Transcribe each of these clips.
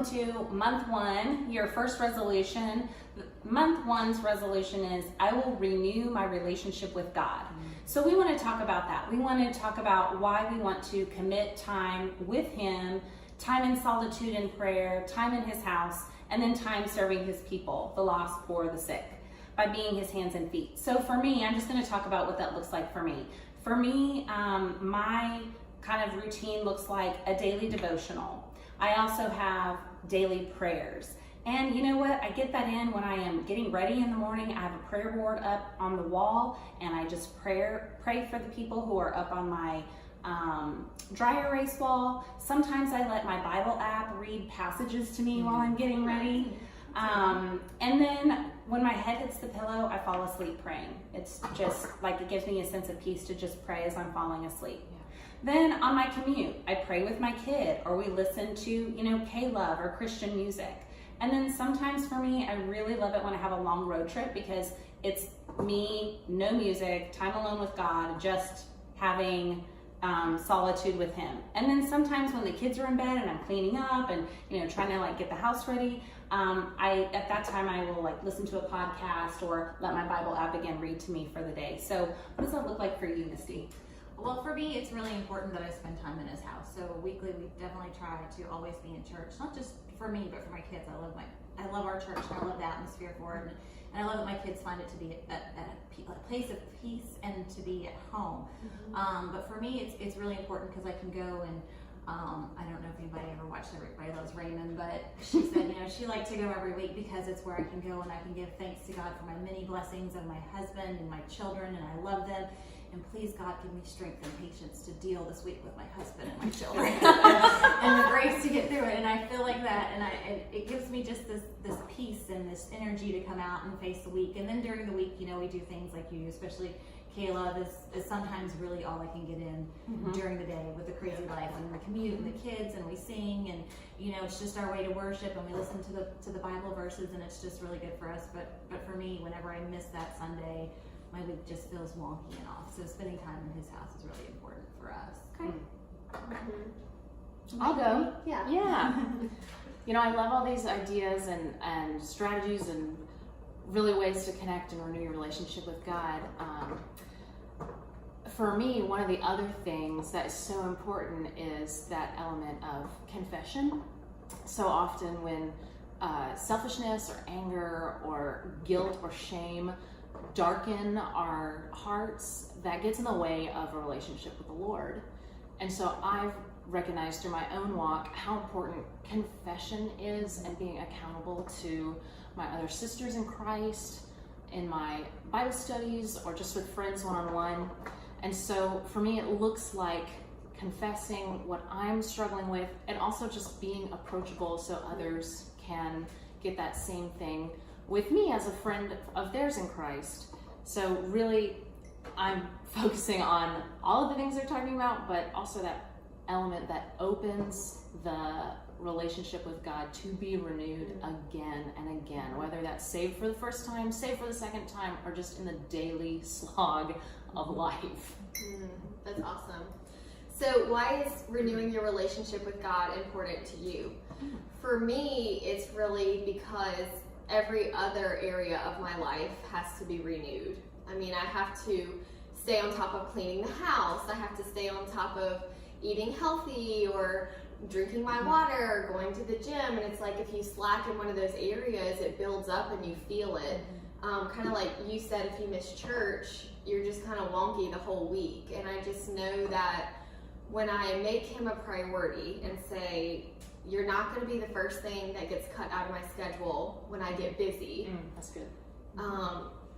to month one, your first resolution. Month one's resolution is, I will renew my relationship with God. So we want to talk about that. We want to talk about why we want to commit time with Him, time in solitude and prayer, time in His house, and then time serving His people, the lost, poor, the sick, by being His hands and feet. So for me, I'm just going to talk about what that looks like for me. For me, my kind of routine looks like a daily devotional. I also have daily prayers. And you know what? I get that in when I am getting ready in the morning. I have a prayer board up on the wall, and I just pray for the people who are up on my dry erase wall. Sometimes I let my Bible app read passages to me while I'm getting ready. And then when my head hits the pillow, I fall asleep praying. It's just like it gives me a sense of peace to just pray as I'm falling asleep. Then on my commute, I pray with my kid, or we listen to, K-Love or Christian music. And then sometimes for me, I really love it when I have a long road trip, because it's me, no music, time alone with God, just having solitude with Him. And then sometimes when the kids are in bed and I'm cleaning up and trying to get the house ready, at that time I will listen to a podcast or let my Bible app again read to me for the day. So what does that look like for you, Misty? Well, for me, it's really important that I spend time in His house. So weekly, we definitely try to always be in church, not just for me, but for my kids. I love our church, and I love the atmosphere for it, and I love that my kids find it to be a place of peace and to be at home. But for me, it's really important because I can go and I don't know if anybody ever watched Everybody Loves Raymond, but she said, she liked to go every week because it's where I can go and I can give thanks to God for my many blessings of my husband and my children, and I love them. And please, God, give me strength and patience to deal this week with my husband and my children, and the grace to get through it. And I feel like that, and it gives me just this peace and this energy to come out and face the week. And then during the week, we do things like you do, especially Kayla is sometimes really all I can get in during the day with the crazy life and the commute and the kids, and we sing, and it's just our way to worship, and we listen to the Bible verses, and it's just really good for us. But for me, whenever I miss that Sunday, my week just feels wonky and off. So spending time in His house is really important for us. Okay. I'll go. Yeah. I love all these ideas and strategies and really ways to connect and renew your relationship with God. For me, one of the other things that is so important is that element of confession. So often when selfishness or anger or guilt or shame darken our hearts, that gets in the way of a relationship with the Lord. And so I've recognized through my own walk how important confession is, and being accountable to my other sisters in Christ, in my Bible studies, or just with friends one-on-one. And so for me, it looks like confessing what I'm struggling with, and also just being approachable so others can get that same thing with me as a friend of theirs in Christ. So really, I'm focusing on all of the things they're talking about, but also that element that opens the relationship with God to be renewed again and again, whether that's saved for the first time, saved for the second time, or just in the daily slog of life. That's awesome. So why is renewing your relationship with God important to you? For me, it's really because every other area of my life has to be renewed. I mean, I have to stay on top of cleaning the house. I have to stay on top of eating healthy or drinking my water or going to the gym. And it's like if you slack in one of those areas, it builds up and you feel it. Kind of like you said, if you miss church, you're just kind of wonky the whole week. And I just know that when I make Him a priority and say, you're not going to be the first thing that gets cut out of my schedule when I get busy. That's good.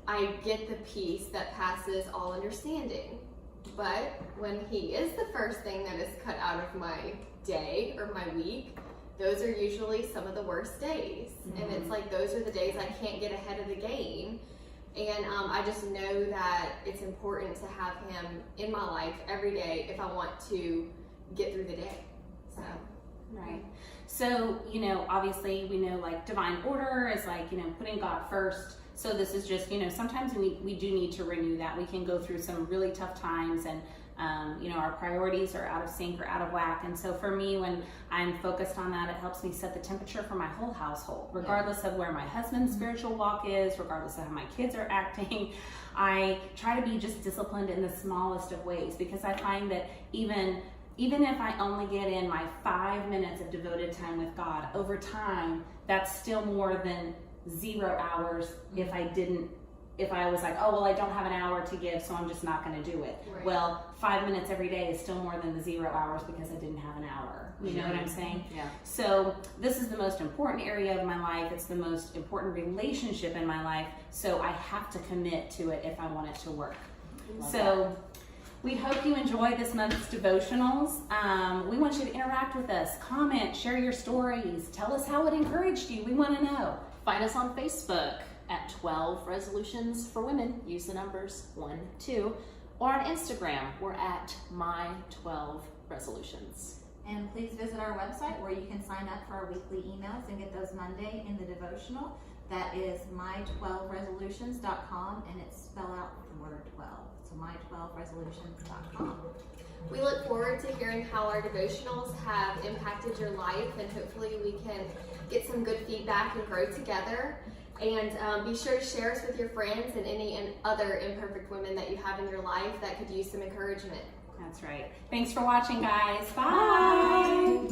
I get the peace that passes all understanding. But when He is the first thing that is cut out of my day or my week, those are usually some of the worst days. And it's like those are the days I can't get ahead of the game. And I just know that it's important to have Him in my life every day if I want to get through the day. So. Right. So, obviously we know divine order is putting God first. So this is just, sometimes we do need to renew that. We can go through some really tough times, and Our priorities are out of sync or out of whack. And so for me, when I'm focused on that, it helps me set the temperature for my whole household, regardless of where my husband's spiritual walk is, regardless of how my kids are acting. I try to be just disciplined in the smallest of ways, because I find that even if I only get in my 5 minutes of devoted time with God, over time, that's still more than 0 hours if I was like, oh, well, I don't have an hour to give, so I'm just not going to do it. Right. Well, 5 minutes every day is still more than the 0 hours because I didn't have an hour. You know what I'm saying? Yeah. So this is the most important area of my life. It's the most important relationship in my life. So I have to commit to it if I want it to work. So we hope you enjoy this month's devotionals. We want you to interact with us, comment, share your stories, tell us how it encouraged you. We want to know. Find us on Facebook at 12 Resolutions for Women. Use the numbers 1, 2. Or on Instagram, we're at My12 Resolutions. And please visit our website where you can sign up for our weekly emails and get those Monday in the devotional. That is my12resolutions.com, and it's spelled out with the word 12. So my12resolutions.com. We look forward to hearing how our devotionals have impacted your life, and hopefully we can get some good feedback and grow together. And be sure to share us with your friends and any other imperfect women that you have in your life that could use some encouragement. That's right. Thanks for watching, guys. Bye.